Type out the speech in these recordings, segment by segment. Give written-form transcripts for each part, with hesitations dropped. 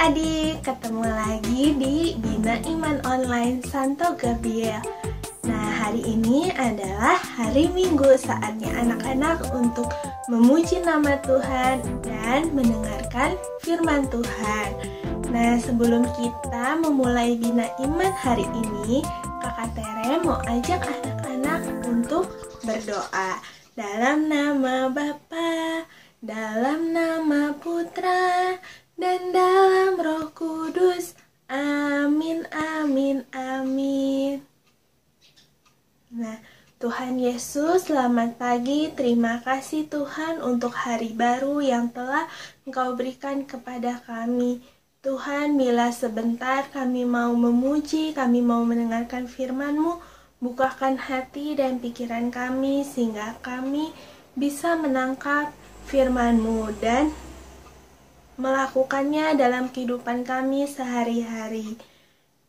adik-adik, ketemu lagi di Bina Iman Online Santo Gabriel. Nah, hari ini adalah hari Minggu, saatnya anak-anak untuk memuji nama Tuhan dan mendengarkan firman Tuhan. Nah, sebelum kita memulai Bina Iman hari ini, Kakak Tere mau ajak anak-anak untuk berdoa. Dalam nama Bapa, dalam nama Putra, dan dalam Roh Kudus. Amin, amin, amin. Nah, Tuhan Yesus, selamat pagi. Terima kasih Tuhan untuk hari baru yang telah Engkau berikan kepada kami. Tuhan, bila sebentar kami mau memuji, kami mau mendengarkan firman-Mu, bukakan hati dan pikiran kami sehingga kami bisa menangkap firman-Mu dan melakukannya dalam kehidupan kami sehari-hari.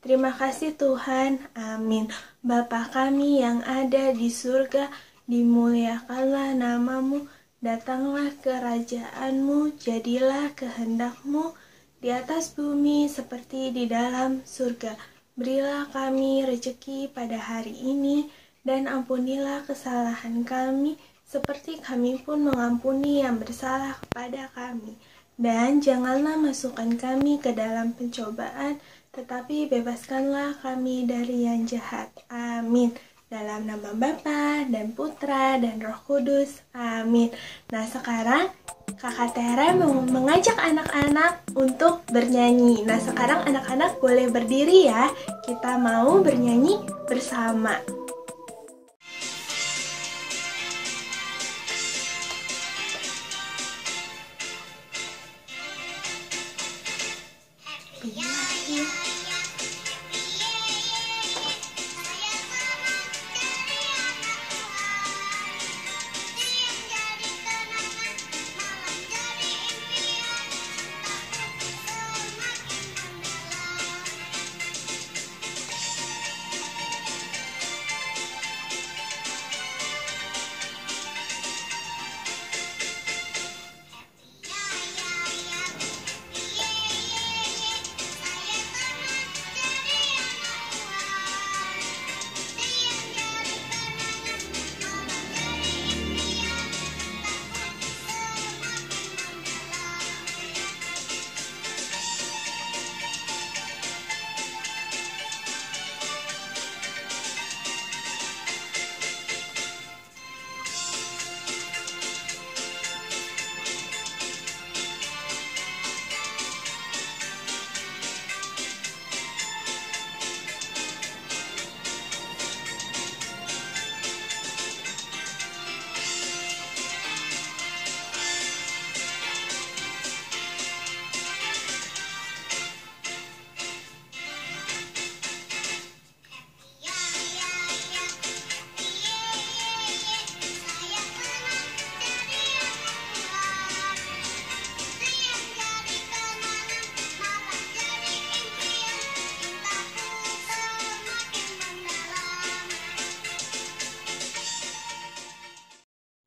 Terima kasih Tuhan, amin. Bapa kami yang ada di surga, dimuliakanlah nama-Mu, datanglah kerajaan-Mu, jadilah kehendak-Mu di atas bumi seperti di dalam surga. Berilah kami rejeki pada hari ini, dan ampunilah kesalahan kami, seperti kami pun mengampuni yang bersalah kepada kami. Dan janganlah masukkan kami ke dalam pencobaan, tetapi bebaskanlah kami dari yang jahat. Amin. Dalam nama Bapa dan Putra dan Roh Kudus. Amin. Nah, sekarang Kakak Tere mau mengajak anak-anak untuk bernyanyi. Nah, sekarang anak-anak boleh berdiri ya. Kita mau bernyanyi bersama.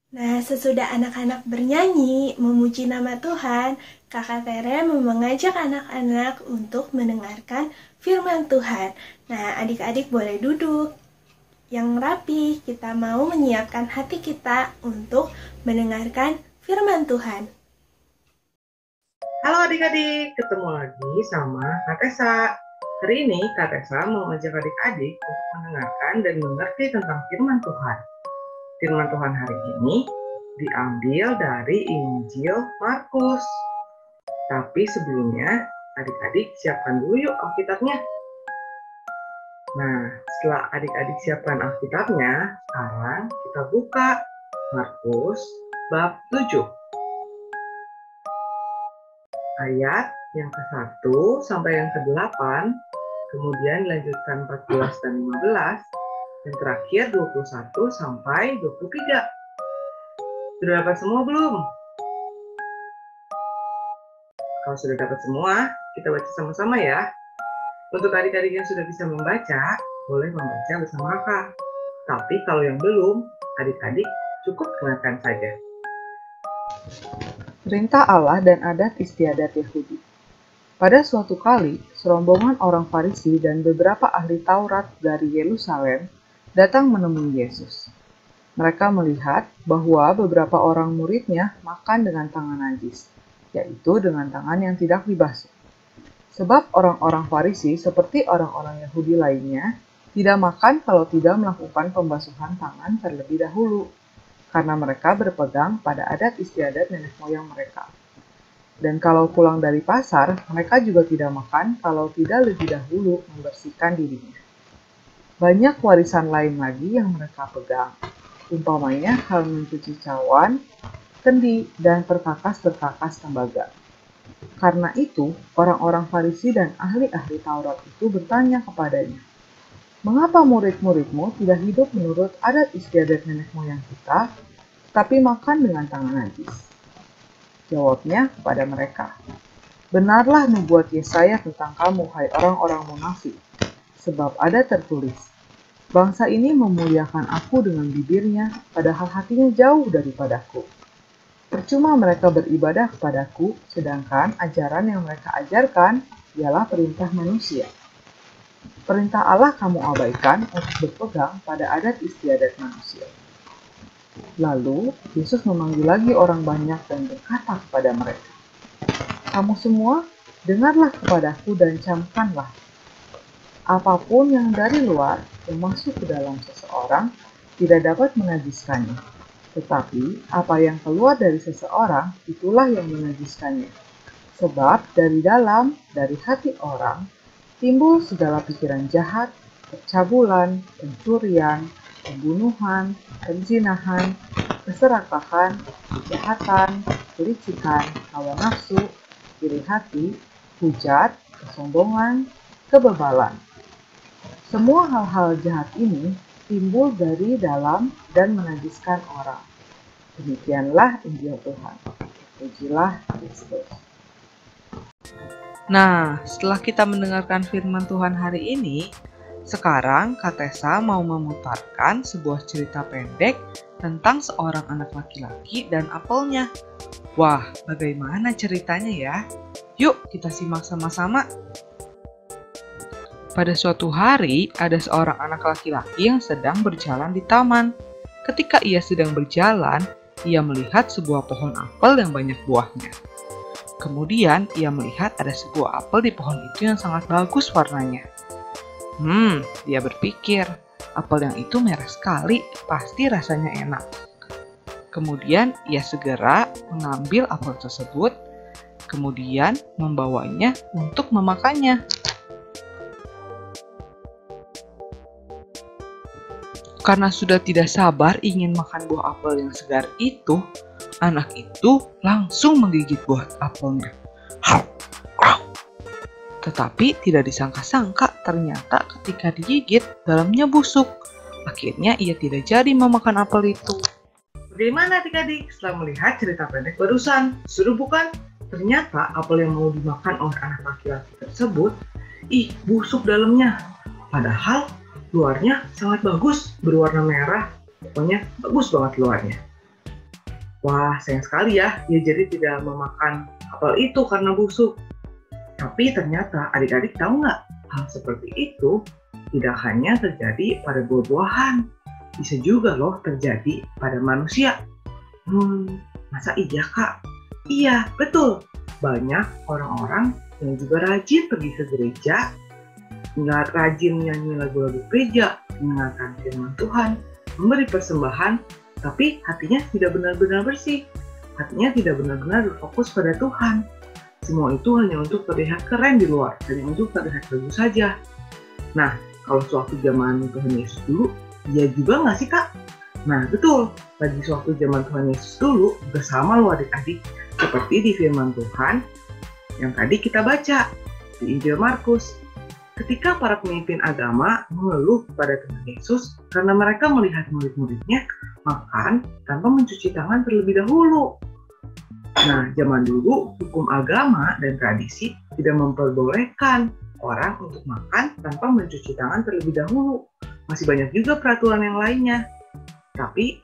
Nah, sesudah anak-anak bernyanyi, memuji nama Tuhan, Kakak Tere mau mengajak anak-anak untuk mendengarkan firman Tuhan. Nah, adik-adik boleh duduk yang rapi. Kita mau menyiapkan hati kita untuk mendengarkan firman Tuhan. Halo adik-adik, ketemu lagi sama Kak Tessa. Hari ini Kak Tessa mau mengajak adik-adik untuk mendengarkan dan mengerti tentang firman Tuhan. Firman Tuhan hari ini diambil dari Injil Markus. Tapi sebelumnya, adik-adik siapkan dulu yuk Alkitabnya. Nah, setelah adik-adik siapkan Alkitabnya, sekarang kita buka Markus bab 7. Ayat yang ke-1 sampai yang ke-8, kemudian dilanjutkan 14 dan 15, dan terakhir 21 sampai 23. Sudah dapat semua belum? Kalau sudah dapat semua, kita baca sama-sama ya. Untuk adik-adik yang sudah bisa membaca, boleh membaca bersama kakak. Tapi kalau yang belum, adik-adik cukup dengarkan saja. Perintah Allah dan adat istiadat Yahudi. Pada suatu kali, serombongan orang Farisi dan beberapa ahli Taurat dari Yerusalem datang menemui Yesus. Mereka melihat bahwa beberapa orang muridnya makan dengan tangan najis, yaitu dengan tangan yang tidak dibasuh. Sebab orang-orang Farisi seperti orang-orang Yahudi lainnya tidak makan kalau tidak melakukan pembasuhan tangan terlebih dahulu, karena mereka berpegang pada adat istiadat nenek moyang mereka. Dan kalau pulang dari pasar, mereka juga tidak makan kalau tidak lebih dahulu membersihkan dirinya. Banyak warisan lain lagi yang mereka pegang, umpamanya hal mencuci cawan, kendi, dan perkakas-perkakas tembaga. Karena itu, orang-orang Farisi dan ahli-ahli Taurat itu bertanya kepadanya, "Mengapa murid-muridmu tidak hidup menurut adat istiadat nenek moyang kita, tapi makan dengan tangan najis?" Jawabnya kepada mereka, "Benarlah nubuat Yesaya tentang kamu, hai orang-orang munafik, sebab ada tertulis, bangsa ini memuliakan aku dengan bibirnya, padahal hatinya jauh daripadaku. Percuma mereka beribadah kepadaku, sedangkan ajaran yang mereka ajarkan ialah perintah manusia. Perintah Allah kamu abaikan untuk berpegang pada adat istiadat manusia." Lalu, Yesus memanggil lagi orang banyak dan berkata kepada mereka, "Kamu semua, dengarlah kepadaku dan camkanlah. Apapun yang dari luar yang masuk ke dalam seseorang tidak dapat menajiskannya. Tetapi apa yang keluar dari seseorang, itulah yang menajiskannya. Sebab dari dalam, dari hati orang, timbul segala pikiran jahat, percabulan, pencurian, pembunuhan, perzinahan, keserakahan, kejahatan, kelicikan, hawa nafsu, iri hati, hujat, kesombongan, kebebalan. Semua hal-hal jahat ini timbul dari dalam dan menajiskan orang. Demikianlah Injil Tuhan. Pujilah Kristus." Nah, setelah kita mendengarkan firman Tuhan hari ini, sekarang Kak Tessa mau memutarkan sebuah cerita pendek tentang seorang anak laki-laki dan apelnya. Wah, bagaimana ceritanya ya? Yuk kita simak sama-sama. Pada suatu hari, ada seorang anak laki-laki yang sedang berjalan di taman. Ketika ia sedang berjalan, ia melihat sebuah pohon apel yang banyak buahnya. Kemudian, ia melihat ada sebuah apel di pohon itu yang sangat bagus warnanya. Dia berpikir, apel yang itu merah sekali, pasti rasanya enak. Kemudian ia segera mengambil apel tersebut, kemudian membawanya untuk memakannya. Karena sudah tidak sabar ingin makan buah apel yang segar itu, anak itu langsung menggigit buah apelnya. Tetapi tidak disangka-sangka ternyata ketika digigit dalamnya busuk. Akhirnya ia tidak jadi memakan apel itu. Bagaimana adik-adik setelah melihat cerita pendek barusan? Seru bukan? Ternyata apel yang mau dimakan oleh anak laki-laki tersebut, busuk dalamnya. Padahal luarnya sangat bagus, berwarna merah. Pokoknya bagus banget luarnya. Wah, sayang sekali ya, dia jadi tidak memakan apel itu karena busuk. Tapi ternyata adik-adik tahu nggak, hal seperti itu tidak hanya terjadi pada buah-buahan, bisa juga loh terjadi pada manusia. Masa iya Kak? Iya, betul. Banyak orang-orang yang juga rajin pergi ke gereja, nggak rajin nyanyi lagu-lagu gereja, mendengarkan firman Tuhan, memberi persembahan, tapi hatinya tidak benar-benar bersih. Hatinya tidak benar-benar berfokus pada Tuhan. Semua itu hanya untuk terlihat keren di luar, hanya untuk terlihat bagus saja. Nah, kalau sewaktu zaman Tuhan Yesus dulu, ya juga nggak sih Kak? Nah, betul. Bagi sewaktu zaman Tuhan Yesus dulu, juga sama loh adik-adik. Seperti di firman Tuhan yang tadi kita baca di Injil Markus. Ketika para pemimpin agama mengeluh kepada Tuhan Yesus karena mereka melihat murid-muridnya makan tanpa mencuci tangan terlebih dahulu. Nah, zaman dulu hukum agama dan tradisi tidak memperbolehkan orang untuk makan tanpa mencuci tangan terlebih dahulu. Masih banyak juga peraturan yang lainnya. Tapi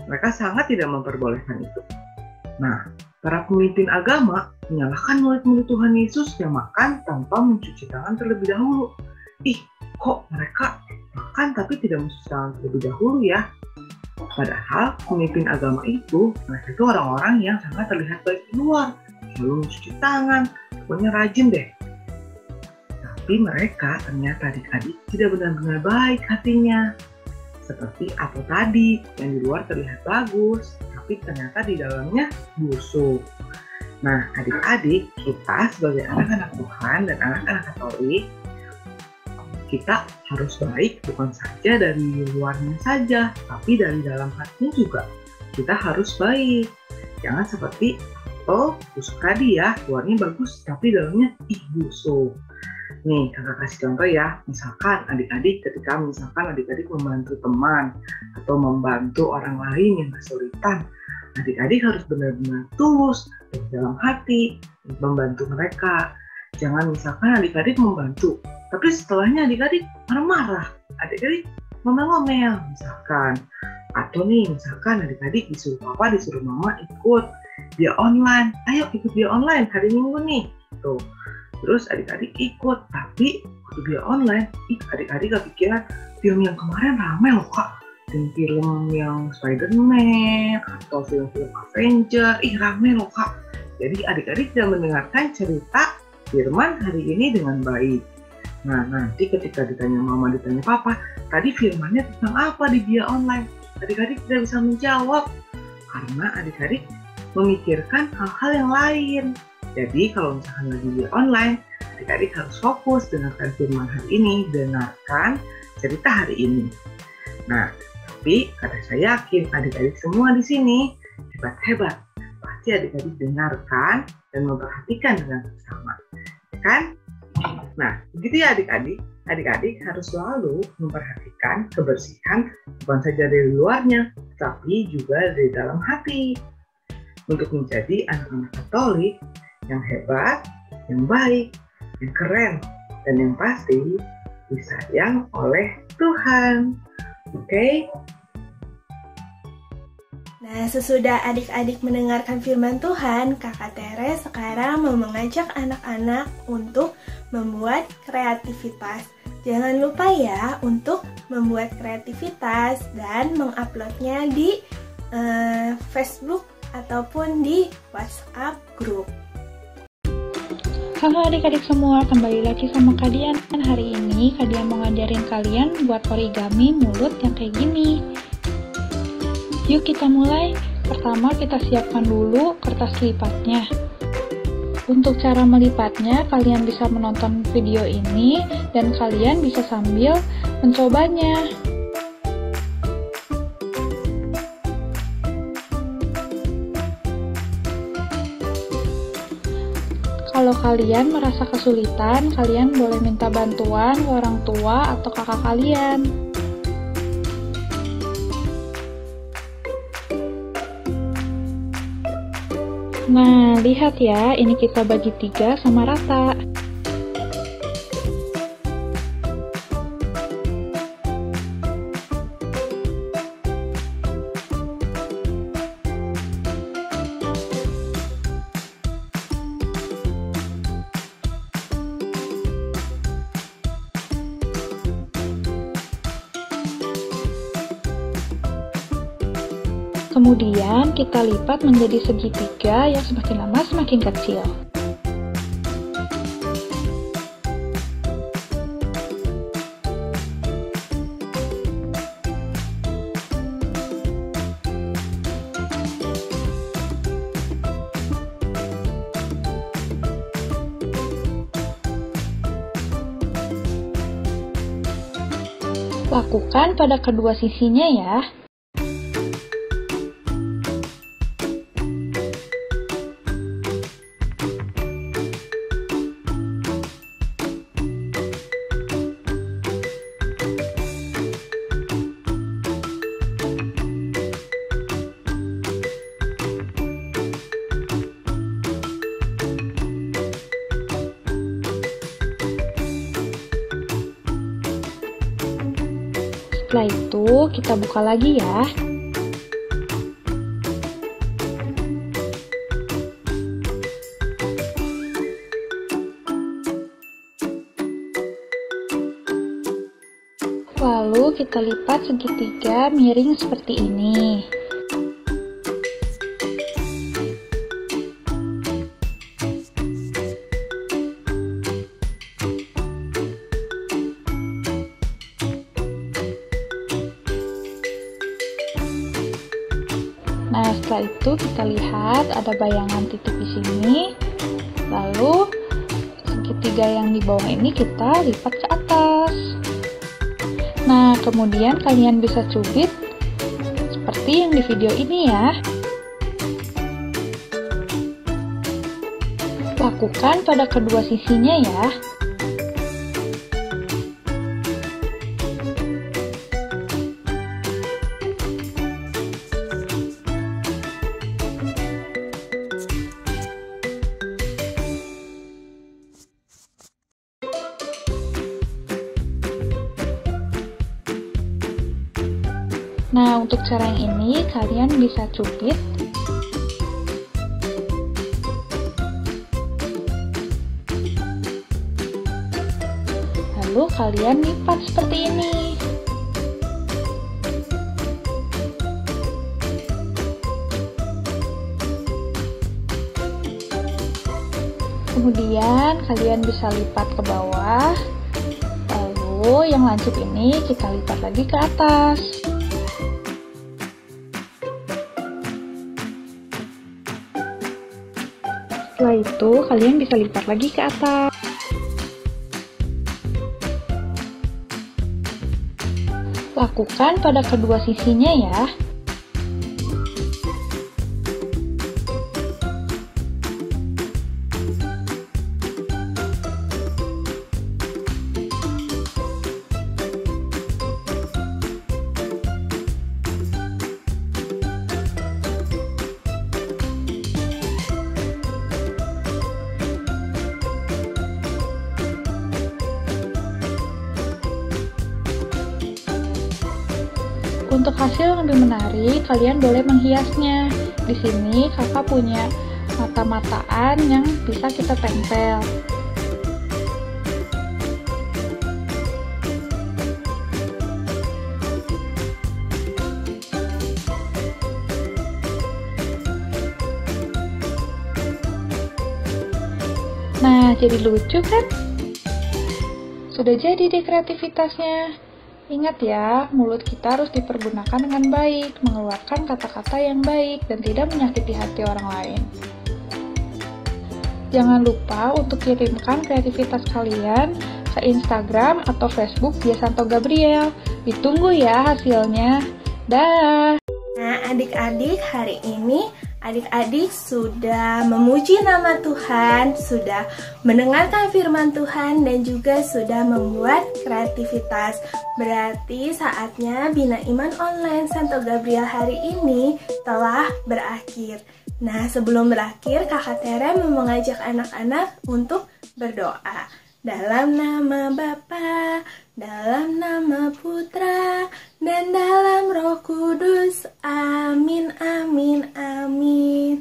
mereka sangat tidak memperbolehkan itu. Nah, Para pemimpin agama menyalahkan murid-murid Tuhan Yesus yang makan tanpa mencuci tangan terlebih dahulu. Ih, kok mereka makan tapi tidak mencuci tangan terlebih dahulu ya? Padahal pemimpin agama mereka itu orang-orang yang sangat terlihat baik di luar, selalu mencuci tangan, pokoknya rajin deh. Tapi mereka ternyata adik-adik tidak benar-benar baik hatinya. Seperti apel tadi, yang di luar terlihat bagus, tapi ternyata di dalamnya busuk. Nah, adik-adik, kita sebagai anak-anak Tuhan dan anak-anak Katolik, kita harus baik bukan saja dari luarnya saja, tapi dari dalam hatinya juga. Kita harus baik. Jangan seperti apel busuk tadi ya, luarnya bagus, tapi dalamnya busuk. Nih, kakak kasih contoh ya, misalkan adik-adik membantu teman atau membantu orang lain yang kesulitan, adik-adik harus benar-benar tulus dari dalam hati membantu mereka. Jangan misalkan adik-adik membantu, tapi setelahnya adik-adik marah-marah, adik-adik ngomel-ngomel misalkan. Atau nih, misalkan adik-adik disuruh papa, disuruh mama ikut dia online, ayo ikut dia online hari Minggu nih, tuh. Terus adik-adik ikut, tapi waktu dia online, adik-adik kepikiran film yang kemarin ramai loh kak. Film yang Spider-Man atau film-film Avenger, ramai loh kak. Jadi adik-adik tidak mendengarkan cerita firman hari ini dengan baik. Nah, nanti ketika ditanya mama, ditanya papa, tadi firmannya tentang apa di dia online? Adik-adik tidak bisa menjawab, karena adik-adik memikirkan hal-hal yang lain. Jadi kalau misalkan lagi dia online, adik-adik harus fokus dengarkan firman hari ini, dengarkan cerita hari ini. Nah, tapi karena saya yakin adik-adik semua di sini hebat-hebat. Pasti adik-adik dengarkan dan memperhatikan dengan bersama. Ya kan? Nah, begitu ya adik-adik. Adik-adik harus selalu memperhatikan kebersihan bukan saja dari luarnya, tapi juga dari dalam hati. Untuk menjadi anak-anak Katolik yang hebat, yang baik, yang keren, dan yang pasti disayang oleh Tuhan. Oke? Nah, sesudah adik-adik mendengarkan firman Tuhan, Kakak Tere sekarang mau mengajak anak-anak untuk membuat kreativitas. Jangan lupa ya untuk membuat kreativitas dan menguploadnya di Facebook ataupun di WhatsApp group. Halo adik-adik semua, kembali lagi sama Kak Dian. Hari ini Kak Dian mau ngajarin kalian buat origami mulut yang kayak gini. Yuk kita mulai. Pertama kita siapkan dulu kertas lipatnya. Untuk cara melipatnya, kalian bisa menonton video ini dan kalian bisa sambil mencobanya. Kalau kalian merasa kesulitan, kalian boleh minta bantuan ke orang tua atau kakak kalian. Nah, lihat ya, ini kita bagi 3 sama rata. Kemudian kita lipat menjadi segitiga yang semakin lama semakin kecil. Lakukan pada kedua sisinya ya. Setelah itu, kita buka lagi ya. kita lipat segitiga miring seperti ini. Nah, setelah itu kita lihat ada bayangan titik di sini. Lalu segitiga yang di bawah ini kita lipat ke atas. Nah, kemudian kalian bisa cubit seperti yang di video ini ya. Lakukan pada kedua sisinya ya. Nah, untuk cara yang ini kalian bisa cubit. Lalu kalian lipat seperti ini. Kemudian kalian bisa lipat ke bawah. Lalu yang lancip ini kita lipat lagi ke atas. Setelah itu, kalian bisa lipat lagi ke atas. Lakukan pada kedua sisinya ya. Untuk hasil yang lebih menarik, kalian boleh menghiasnya. Di sini kakak punya mata-mataan yang bisa kita tempel. Nah, jadi lucu kan? Sudah jadi deh kreativitasnya. Ingat ya, mulut kita harus dipergunakan dengan baik, mengeluarkan kata-kata yang baik, dan tidak menyakiti hati orang lain. Jangan lupa untuk kirimkan kreativitas kalian ke Instagram atau Facebook Dia Santo Gabriel. Ditunggu ya hasilnya. Dah. Nah, adik-adik, hari ini adik-adik sudah memuji nama Tuhan, sudah mendengarkan firman Tuhan, dan juga sudah membuat kreativitas. Berarti saatnya Bina Iman Online Santo Gabriel hari ini telah berakhir. Nah, sebelum berakhir, Kakak Tere mau mengajak anak-anak untuk berdoa. Dalam nama Bapa, dalam nama Putra, dan dalam Roh Kudus. Amin, amin, amin.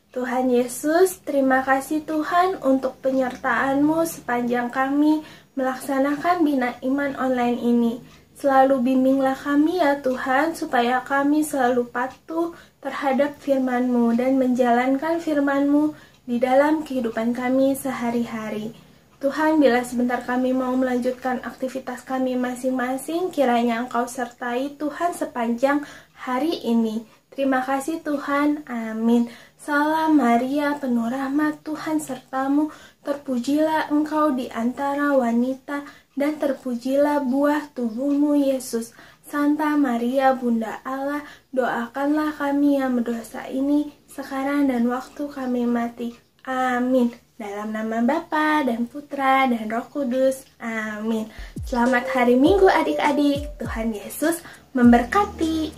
Tuhan Yesus, terima kasih Tuhan untuk penyertaan-Mu sepanjang kami melaksanakan Bina Iman Online ini. Selalu bimbinglah kami ya Tuhan, supaya kami selalu patuh terhadap firman-Mu dan menjalankan firman-Mu di dalam kehidupan kami sehari-hari. Tuhan, bila sebentar kami mau melanjutkan aktivitas kami masing-masing, kiranya Engkau sertai Tuhan sepanjang hari ini. Terima kasih Tuhan, amin. Salam Maria, penuh rahmat, Tuhan sertamu, terpujilah Engkau di antara wanita, dan terpujilah buah tubuhmu Yesus. Santa Maria, Bunda Allah, doakanlah kami yang berdosa ini, sekarang dan waktu kami mati. Amin. Dalam nama Bapa dan Putra dan Roh Kudus. Amin. Selamat hari Minggu adik-adik. Tuhan Yesus memberkati.